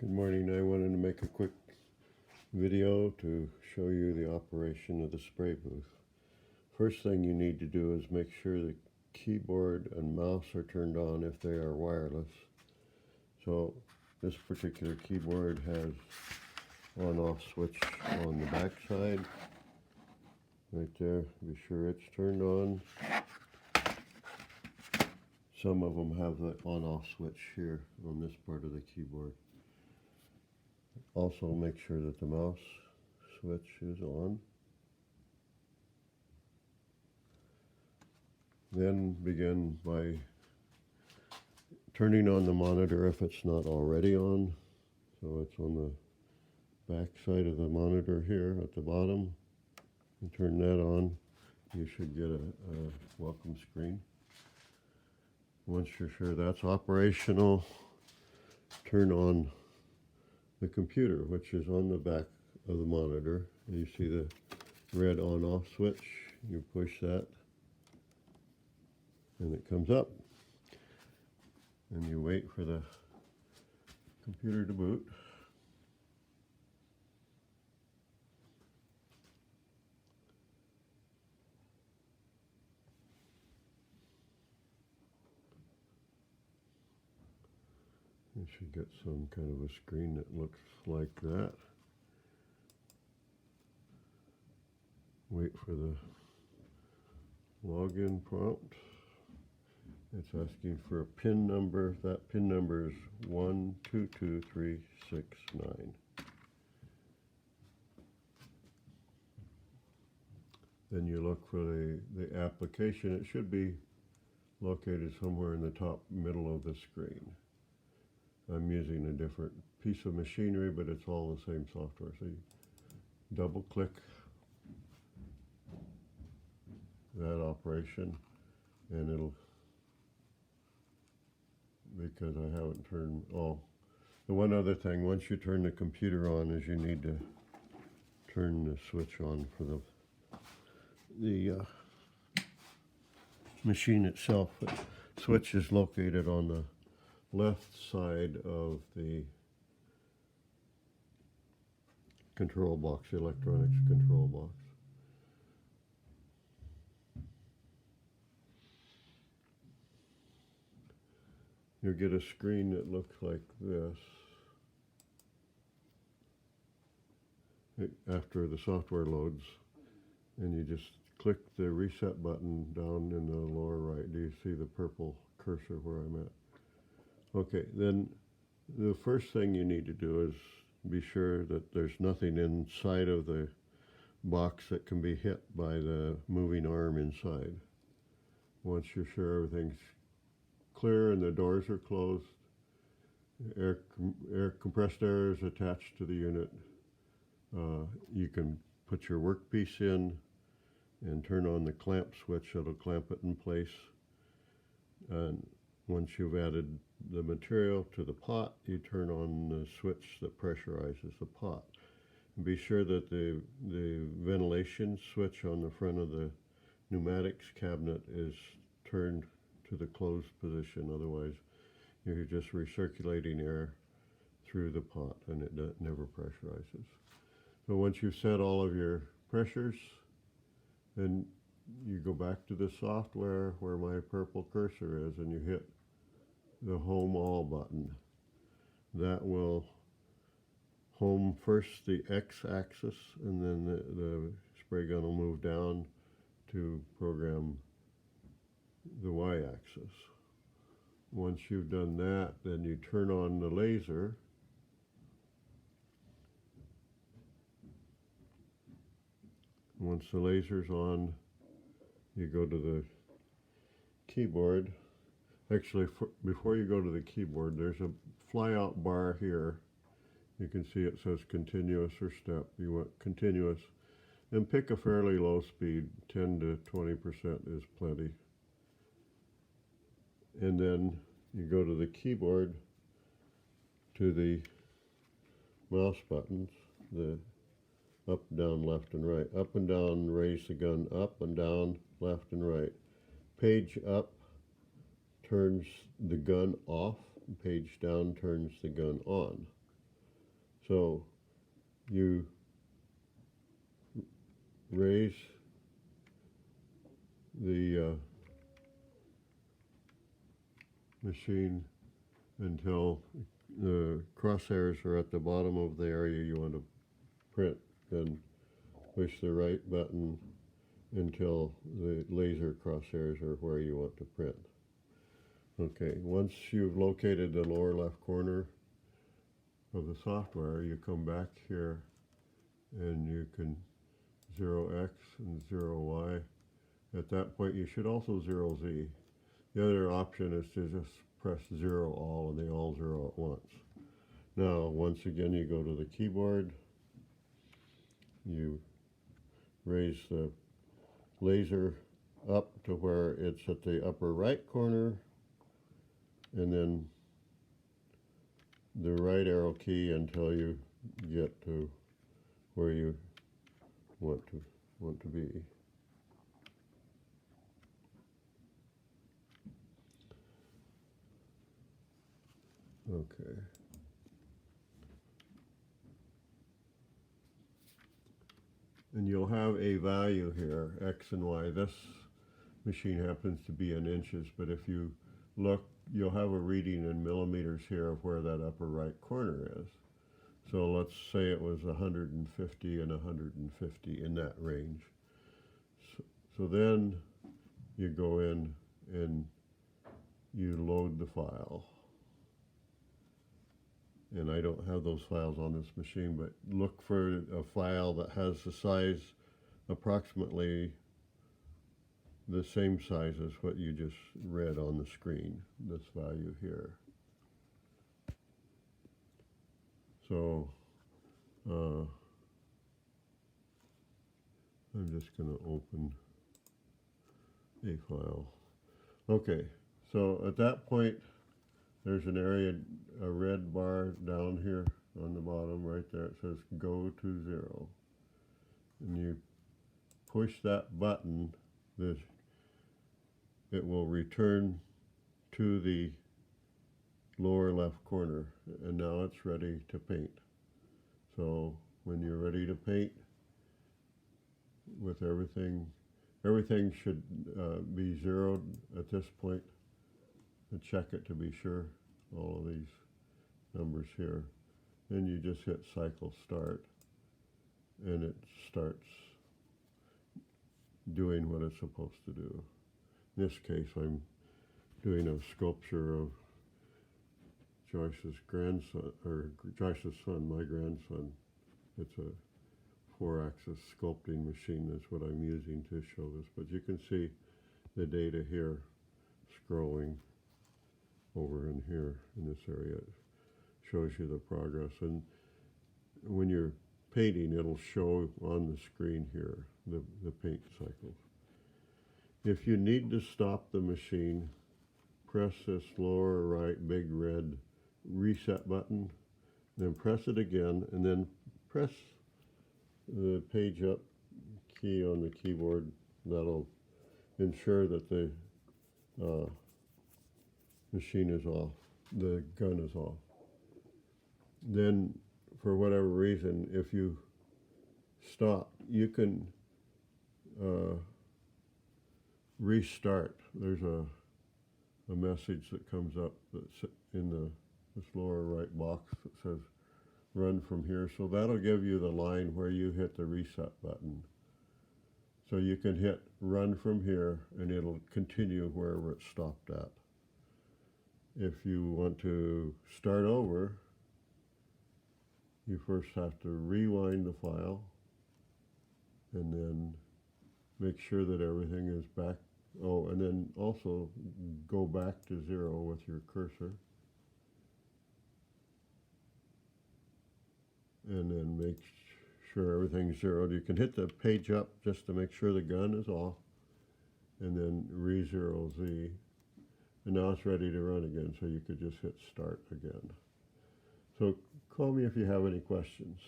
Good morning. I wanted to make a quick video to show you the operation of the spray booth. First thing you need to do is make sure the keyboard and mouse are turned on if they are wireless. So this particular keyboard has on-off switch on the back side. Right there, be sure it's turned on. Some of them have the on-off switch here on this part of the keyboard. Also make sure that the mouse switch is on. Then begin by turning on the monitor if it's not already on. So it's on the back side of the monitor here at the bottom. You turn that on, you should get a welcome screen. Once you're sure that's operational, turn on the computer, which is on the back of the monitor. You see the red on-off switch. You push that and it comes up, and you wait for the computer to boot. You should get some kind of a screen that looks like that. Wait for the login prompt. It's asking for a PIN number. That PIN number is 122369. Then you look for the application. It should be located somewhere in the top middle of the screen. I'm using a different piece of machinery, but it's all the same software. So you double click that operation, and it'll, because I haven't turned, the one other thing, once you turn the computer on, is you need to turn the switch on for the machine itself. The switch is located on the left side of the control box, the electronics control box. You'll get a screen that looks like this after the software loads, and you just click the reset button down in the lower right. Do you see the purple cursor where I'm at? Okay, then the first thing you need to do is be sure that there's nothing inside of the box that can be hit by the moving arm inside. Once you're sure everything's clear and the doors are closed, compressed air is attached to the unit. You can put your workpiece in and turn on the clamp switch. It'll clamp it in place. And once you've added the material to the pot, you turn on the switch that pressurizes the pot. And be sure that the ventilation switch on the front of the pneumatics cabinet is turned to the closed position. Otherwise, you're just recirculating air through the pot, and it never pressurizes. So once you've set all of your pressures, then you go back to the software where my purple cursor is, and you hit the home all button. That will home first the X-axis, and then the spray gun will move down to program the Y-axis. Once you've done that, then you turn on the laser. Once the laser's on, you go to the keyboard. Actually, before you go to the keyboard, there's a flyout bar here. You can see it says continuous or step. You want continuous, and pick a fairly low speed. 10 to 20% is plenty. And then you go to the keyboard, to the mouse buttons, the up, down, left, and right. Up and down, raise the gun up and down, left and right. Page up turns the gun off. Page down turns the gun on. So you raise the machine until the crosshairs are at the bottom of the area you want to print. Then push the right button until the laser crosshairs are where you want to print. Okay, once you've located the lower left corner of the software, you come back here and you can 0x and 0y. At that point, you should also 0z. The other option is to just press 0 all and they all 0 at once. Now, once again, you go to the keyboard, you raise the laser up to where it's at the upper right corner, and then the right arrow key until you get to where you want to be. Okay. And you'll have a value here, X and Y. This machine happens to be in inches, but if you look, you'll have a reading in millimeters here of where that upper right corner is. So let's say it was 150 and 150 in that range. So then you go in and you load the file. And I don't have those files on this machine, but look for a file that has the size approximately the same size as what you just read on the screen, this value here. So I'm just going to open a file. Okay, so at that point, there's an area, a red bar down here on the bottom right there. It says go to 0. And you push that button, it will return to the lower left corner. And now it's ready to paint. So when you're ready to paint with everything should be zeroed at this point. And check it to be sure, all of these numbers here. Then you just hit cycle start and it starts doing what it's supposed to do. In this case, I'm doing a sculpture of Joyce's grandson, or Joyce's son, my grandson. It's a 4-axis sculpting machine. That's what I'm using to show this. But you can see the data here scrolling over in here in this area. It shows you the progress, and when you're painting, it'll show on the screen here the paint cycles. If you need to stop the machine, press this lower right big red reset button, then press it again, and then press the page up key on the keyboard. That'll ensure that the machine is off, the gun is off. Then, for whatever reason, if you stop, you can restart. There's a message that comes up that's in this lower right box that says run from here. So that'll give you the line where you hit the reset button. So you can hit run from here and it'll continue wherever it stopped at. If you want to start over, you first have to rewind the file and then make sure that everything is back. Oh, and then also go back to 0 with your cursor. And then make sure everything's zeroed. You can hit the page up just to make sure the gun is off, and then re-zero Z. And now it's ready to run again, so you could just hit start again. So call me if you have any questions.